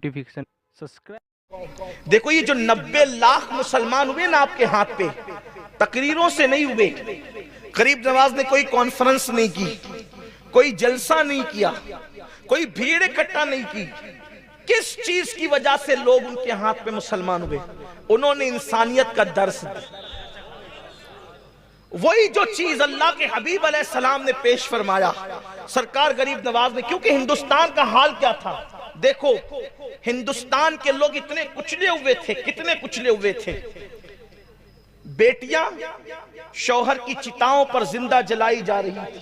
Notification subscribe. دیکھو یہ جو 90 لاکھ مسلمان ہوئے نا آپ کے ہاتھ پہ، تقریروں سے نہیں ہوئے. غریب نواز نے کوئی کانفرنس نہیں کی، کوئی جلسہ نہیں کیا، کوئی بھیڑ اکٹھا نہیں کی. کس چیز کی وجہ سے لوگ ان کے ہاتھ پہ مسلمان ہوئے؟ انہوں نے انسانیت کا درس دیا. وہی جو چیز اللہ کے حبیب علیہ السلام نے پیش فرمایا سرکار غریب نواز نے. کیونکہ ہندوستان کا حال کیا تھا دیکھو، ہندوستان کے لوگ اتنے کچلے ہوئے تھے، کتنے کچلے ہوئے تھے. بیٹیاں شوہر کی چتاؤں پر زندہ جلائی جا رہی تھی.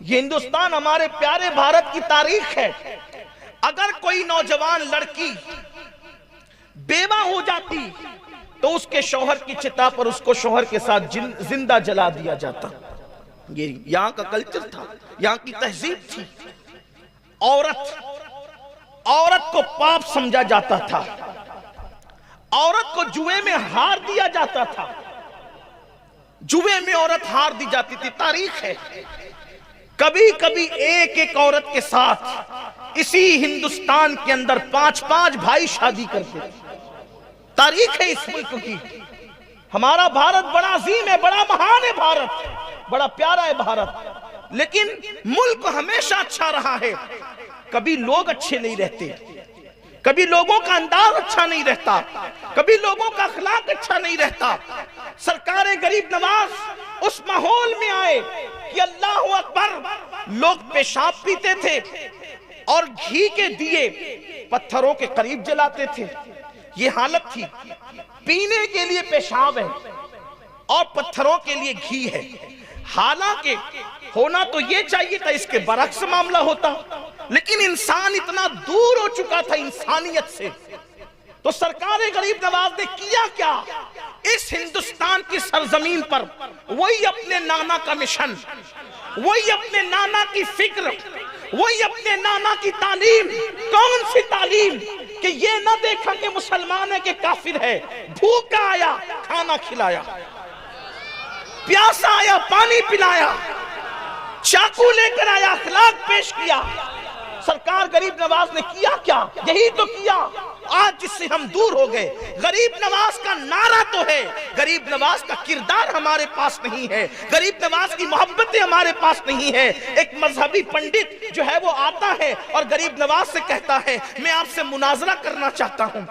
یہ ہندوستان ہمارے پیارے بھارت کی تاریخ ہے. اگر کوئی نوجوان لڑکی بیوہ ہو جاتی تو اس کے شوہر کی چتا پر اس کو شوہر کے ساتھ زندہ جلا دیا جاتا. یہ یہاں کا کلچر تھا، یہاں کی تہذیب تھی. عورت کو پاپ سمجھا جاتا تھا، عورت کو جوئے میں ہار دیا جاتا تھا. جوئے میں عورت ہار دی جاتی تھی. تاریخ ہے. کبھی کبھی ایک ایک عورت کے ساتھ اسی ہندوستان کے اندر 5 بھائی شادی کرتے تھے. تاریخ ہے اس ملک کی. ہمارا بھارت بڑا عظیم ہے، بڑا مہان ہے بھارت، بڑا پیارا ہے بھارت. لیکن ملک ہمیشہ اچھا رہا ہے. کبھی لوگ اچھے نہیں رہتے، کبھی لوگوں کا انداز اچھا نہیں رہتا، کبھی لوگوں کا اخلاق اچھا نہیں رہتا. سرکار غریب نواز اس ماحول میں آئے کہ اللہ اکبر، لوگ پیشاب پیتے تھے اور گھی کے دیے پتھروں کے قریب جلاتے تھے. یہ حالت تھی. پینے کے لیے پیشاب ہے اور پتھروں کے لیے گھی ہے. حالانکہ ہونا تو یہ چاہیے تھا اس کے برعکس معاملہ ہوتا، لیکن انسان اتنا دور ہو چکا تھا انسانیت سے. تو سرکار غریب نواز نے کیا کیا؟ اس ہندوستان کی سرزمین پر وہی اپنے نانا کا مشن، وہی اپنے نانا کی فکر، وہی اپنے نانا کی تعلیم. کون سی تعلیم؟ کہ یہ نہ دیکھا کہ مسلمان ہے کہ کافر ہے. بھوکا آیا کھانا کھلایا، پیاسا آیا پانی پلایا، چاقو لے کر آیا اخلاق پیش کیا. سرکار غریب نواز نے کیا کیا؟ یہی تو کیا. آج جس سے ہم دور ہو گئے. غریب نواز کا نعرہ تو ہے، غریب نواز کا کردار ہمارے پاس نہیں ہے، غریب نواز کی محبتیں ہمارے پاس نہیں ہے. ایک مذہبی پنڈت جو ہے وہ آتا ہے اور غریب نواز سے کہتا ہے میں آپ سے مناظرہ کرنا چاہتا ہوں.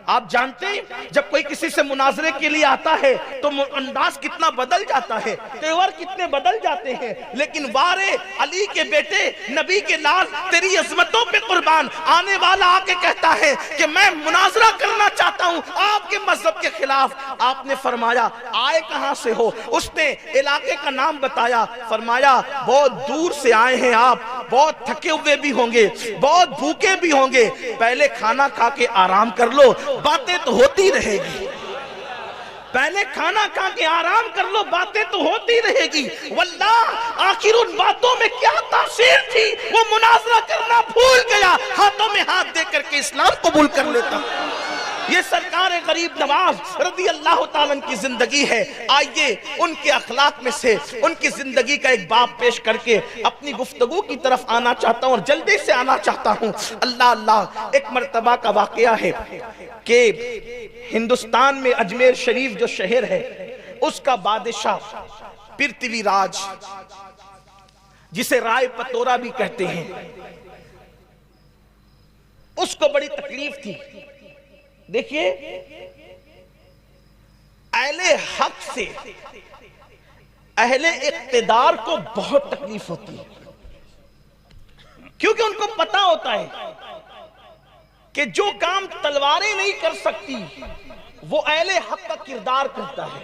آپ جانتے ہیں جب کوئی کسی سے مناظرے کے لیے آتا ہے تو انداز کتنا بدل جاتا ہے، تیور کتنے بدل جاتے ہیں. لیکن وارے علی کے بیٹے نبی کے لال تیری عظمتوں پہ قربان، آنے والا آ کے کہتا ہے کہ میں مناظرہ کرنا چاہتا ہوں آپ کے مذہب کے خلاف. آپ نے فرمایا آئے کہاں سے ہو؟ اس نے علاقے کا نام بتایا. فرمایا بہت دور سے آئے ہیں آپ، بہت تھکے ہوئے بھی ہوں گے، بہت بھوکے بھی ہوں گے. پہلے کھانا کھا کے آرام کر لو، باتیں تو ہوتی رہے گی. پہلے کھانا کھا کے آرام کر لو، باتیں تو ہوتی رہے گی. واللہ آخر ان باتوں میں کیا تاثیر تھی، وہ مناظرہ کرنا بھول گیا، ہاتھوں میں ہاتھ دے کر کے اسلام قبول کر لیتا. یہ سرکار غریب نواز رضی اللہ تعالیٰ کی زندگی ہے. آئیے ان کے اخلاق میں سے ان کی زندگی کا ایک باب پیش کر کے اپنی گفتگو کی طرف آنا چاہتا ہوں اور جلدی سے آنا چاہتا ہوں. اللہ ایک مرتبہ کا واقعہ ہے کہ ہندوستان میں اجمیر شریف جو شہر ہے اس کا بادشاہ پرتوی راج، جسے رائے پتورا بھی کہتے ہیں، اس کو بڑی تکلیف تھی. دیکھیے اہل حق سے اہل اقتدار کو بہت تکلیف ہوتی ہے، کیونکہ ان کو پتا ہوتا ہے کہ جو کام تلواریں نہیں کر سکتی وہ اہل حق کا کردار کرتا ہے.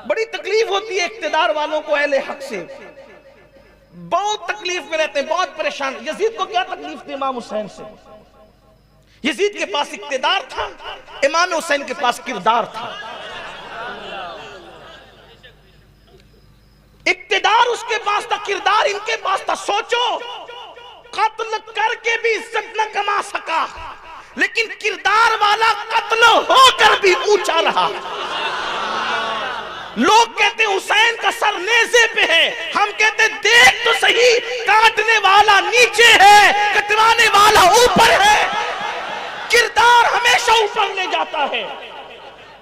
بڑی تکلیف ہوتی ہے اقتدار والوں کو اہل حق سے. بہت تکلیف میں رہتے ہیں، بہت پریشان. یزید کو کیا تکلیف تھی امام حسین سے؟ یزید کے پاس اقتدار تھا، امام حسین کے پاس کردار تھا. اقتدار اس کے پاس تھا، کردار ان کے پاس تھا. سوچو قتل کر کے بھی عزت نہ کما سکا، لیکن کردار والا قتل ہو کر بھی اونچا رہا. لوگ کہتے ہیں حسین کا سر نیزے پہ ہے، ہم کہتے ہیں دیکھ تو صحیح، کاٹنے والا نیچے ہے، کٹوانے والا اوپر اوپر لے جاتا ہے.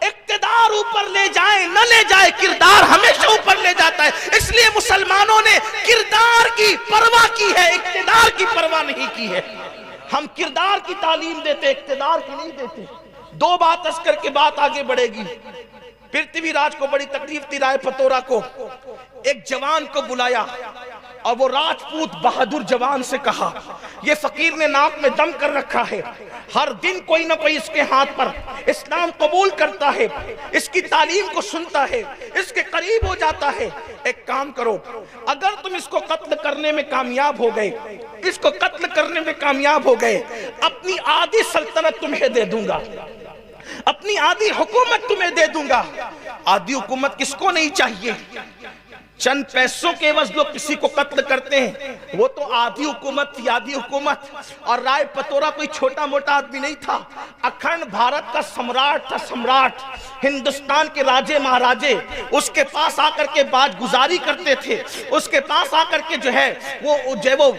اقتدار اوپر لے جائے نہ لے جائے، کردار ہمیشہ اوپر لے جاتا ہے. اس لیے مسلمانوں نے کردار کی پرواہ کی ہے، اقتدار کی پرواہ نہیں کی ہے. ہم کردار کی تعلیم دیتے، اقتدار کی نہیں دیتے. دو بات عرض کر کے بات آگے بڑھے گی. پرتھوی راج کو بڑی تکلیف تھی. رائے پتورا کو ایک جوان کو بلایا اور وہ راجپوت بہادر جوان سے کہا، یہ فقیر نے ناک میں دم کر رکھا ہے، ہر دن کوئی نہ کوئی اس کے ہاتھ پر اسلام قبول کرتا ہے، اس کی تعلیم کو سنتا ہے، اس کے قریب ہو جاتا ہے. ایک کام کرو، اگر تم اس کو قتل کرنے میں کامیاب ہو گئے، اس کو قتل کرنے میں کامیاب ہو گئے، اپنی آدھی سلطنت تمہیں دے دوں گا، اپنی آدھی حکومت تمہیں دے دوں گا. آدھی حکومت کس کو نہیں چاہیے؟ چند پیسوں کے عوض لوگ کسی کو قتل کرتے ہیں. وہ تو آدھی حکومت تھی، آدھی حکومت. اور رائے پتورا کوئی چھوٹا موٹا آدمی نہیں تھا، اکھنڈ بھارت کا سمراٹ تھا. سمراٹ، ہندوستان کے راجے مہاراجے اس کے پاس آ کر کے باج گزاری کرتے تھے، اس کے پاس آ کر کے جو ہے وہ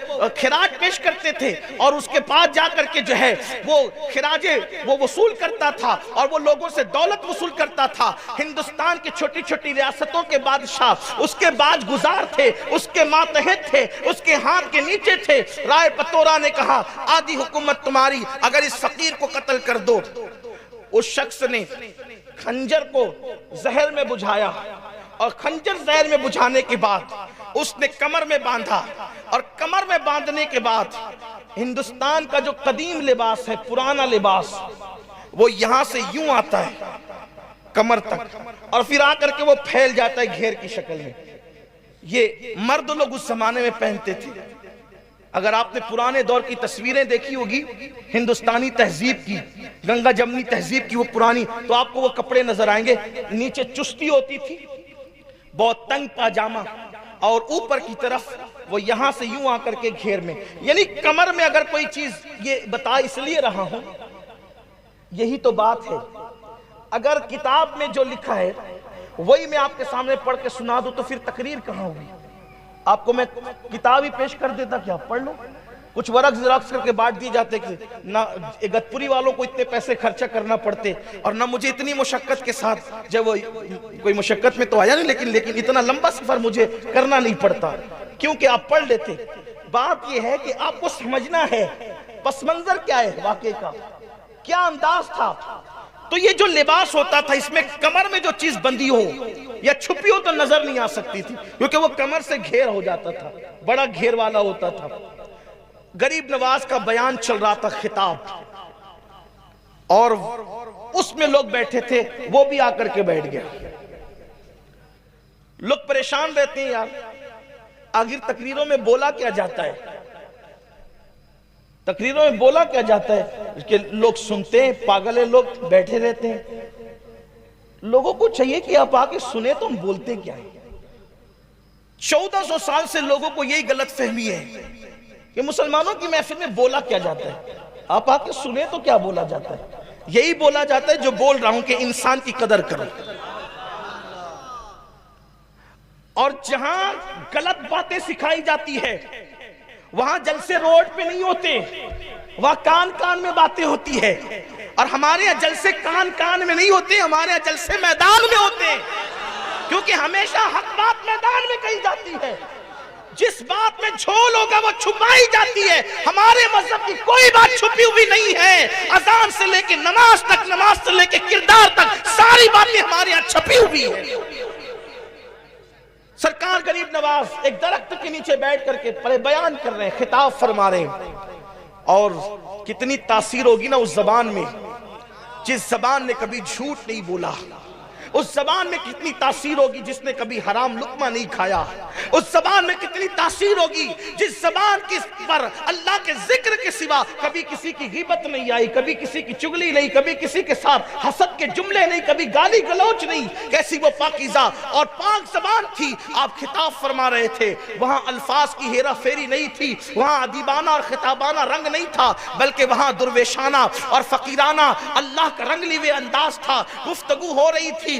خراج پیش کرتے تھے، اور اس کے پاس جا کر کے جو ہے وہ خراجے وہ وصول کرتا تھا اور وہ لوگوں سے دولت وصول کرتا تھا. ہندوستان کی چھوٹی چھوٹی ریاستوں کے بادشاہ اس کے باج گزار تھے، اس کے ماتحت تھے، اس کے ہاتھ کے نیچے تھے. رائے پتورا نے کہا آدھی حکومت تمہاری، اگر اس فقیر کو قتل کر دو. اس شخص نے خنجر کو زہر میں بجھایا، اور خنجر زہر میں بجھانے کے بعد اس نے کمر میں باندھا، اور کمر میں باندھنے کے بعد ہندوستان کا جو قدیم لباس ہے، پرانا لباس، وہ یہاں سے یوں آتا ہے کمر تک، اور پھر آ کر کے وہ پھیل جاتا ہے گھیر کی شکل میں. یہ مرد لوگ اس زمانے میں پہنتے تھے. اگر آپ نے پرانے دور کی تصویریں دیکھی ہوگی ہندوستانی تہذیب کی، گنگا جمنی تہذیب کی، وہ پرانی، تو آپ کو وہ کپڑے نظر آئیں گے. نیچے چستی ہوتی تھی، بہت تنگ پاجامہ، اور اوپر کی طرف وہ یہاں سے یوں آ کر کے گھیر میں. یعنی کمر میں اگر کوئی چیز، یہ بتا اس لیے رہا ہوں، یہی تو بات ہے. اگر کتاب میں جو لکھا ہے وہی میں آپ کے سامنے پڑھ کے سنا دوں تو پھر تقریر کہاں ہوگی؟ آپ کو میں کتاب ہی پیش کر دیتا کہ آپ پڑھ لو. کچھ ورق زراکس کر کے بانٹ دیے جاتے کہ نہ اگتپوری والوں کو اتنے پیسے خرچہ کرنا پڑتے، اور نہ مجھے اتنی مشقت کے ساتھ، جب وہ کوئی مشقت میں تو آیا نہیں، لیکن اتنا لمبا سفر مجھے کرنا نہیں پڑتا، کیونکہ آپ پڑھ لیتے. بات یہ ہے کہ آپ کو سمجھنا ہے پس منظر کیا ہے واقعے کا، کیا انداز تھا. تو یہ جو لباس ہوتا تھا، اس میں کمر میں جو چیز بندی ہو یا چھپی ہو تو نظر نہیں آ سکتی تھی، کیونکہ وہ کمر سے گھیر ہو جاتا تھا، بڑا گھیر والا ہوتا تھا. غریب نواز کا بیان چل رہا تھا، خطاب، اور اس میں لوگ بیٹھے تھے، وہ بھی آ کر کے بیٹھ گیا. لوگ پریشان رہتے ہیں، یار آخر تقریروں میں بولا کیا جاتا ہے، تقریروں میں بولا کیا جاتا ہے کہ لوگ سنتے ہیں، پاگل ہیں لوگ، بیٹھے رہتے ہیں. لوگوں کو چاہیے کہ آپ آ کے سنیں تو ہم بولتے کیا ہیں. 1400 سال سے لوگوں کو یہی غلط فہمی ہے کہ مسلمانوں کی محفل میں بولا کیا جاتا ہے. آپ آ کے سنیں تو کیا بولا جاتا ہے؟ یہی بولا جاتا ہے جو بول رہا ہوں کہ انسان کی قدر کرو. اور جہاں غلط باتیں سکھائی جاتی ہے وہاں جلسے روڈ پہ نہیں ہوتے، وہاں کان کان میں باتیں ہوتی ہے. اور ہمارے یہاں جلسے کان کان میں نہیں ہوتے، ہمارے یہاں جلسے میدان میں ہوتے ہیں، کیونکہ ہمیشہ حق بات میدان میں کہی جاتی ہے. جس بات میں جھول ہوگا وہ چھپائی جاتی ہے. ہمارے مذہب کی کوئی بات چھپی ہوئی نہیں ہے. اذان سے لے کے نماز تک، نماز سے لے کے کردار تک، ساری باتیں ہمارے یہاں چھپی ہوئی ہیں. سرکار غریب نواز ایک درخت کے نیچے بیٹھ کر کے بیان کر رہے ہیں، خطاب فرما رہے ہیں. اور کتنی تاثیر ہوگی نا اس زبان میں، جس زبان نے کبھی جھوٹ نہیں بولا. اس زبان میں کتنی تاثیر ہوگی جس نے کبھی حرام لقمہ نہیں کھایا. اس زبان میں کتنی تاثیر ہوگی جس زبان پر اللہ کے ذکر کے سوا کبھی کسی کی غیبت نہیں آئی، کبھی کسی کی چگلی نہیں، کبھی کسی کے ساتھ حسد کے جملے نہیں، کبھی گالی گلوچ نہیں. کیسی وہ پاکیزہ اور پاک زبان تھی. آپ خطاب فرما رہے تھے، وہاں الفاظ کی ہیرا پھیری نہیں تھی، وہاں ادیبانہ اور خطابانہ رنگ نہیں تھا، بلکہ وہاں درویشانہ اور فقیرانہ اللہ کا رنگ لیوے انداز تھا. گفتگو ہو رہی تھی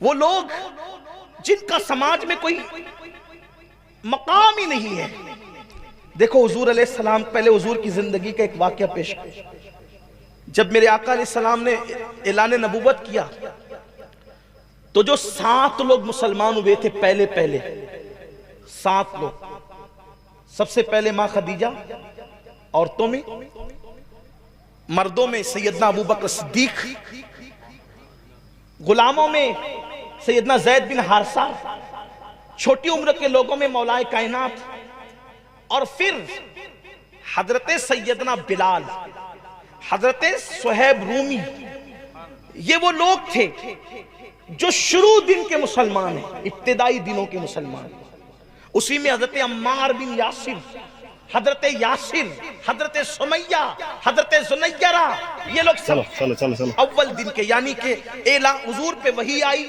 وہ لوگ جن کا سماج میں کوئی مقام ہی نہیں ہے. دیکھو حضور علیہ السلام, پہلے حضور کی زندگی کا ایک واقعہ پیش کر. جب میرے آقا علیہ السلام نے اعلان نبوت کیا تو جو 7 لوگ مسلمان ہوئے تھے پہلے 7 لوگ, سب سے پہلے ماں خدیجہ, عورتوں میں, مردوں میں سیدنا ابو بکر صدیق, غلاموں میں سیدنا زید بن حارثہ, چھوٹی عمر کے لوگوں میں مولائے کائنات, اور پھر حضرت سیدنا بلال, حضرت صہیب رومی. یہ وہ لوگ تھے جو شروع دن کے مسلمان ہیں, ابتدائی دنوں کے مسلمان. اسی میں حضرت عمار بن یاسر, حضرت یاسر, حضرت سمیہ, حضرت زنیرہ, یہ لوگ سب اول دن کے, یعنی کہ حضور پہ وحی آئی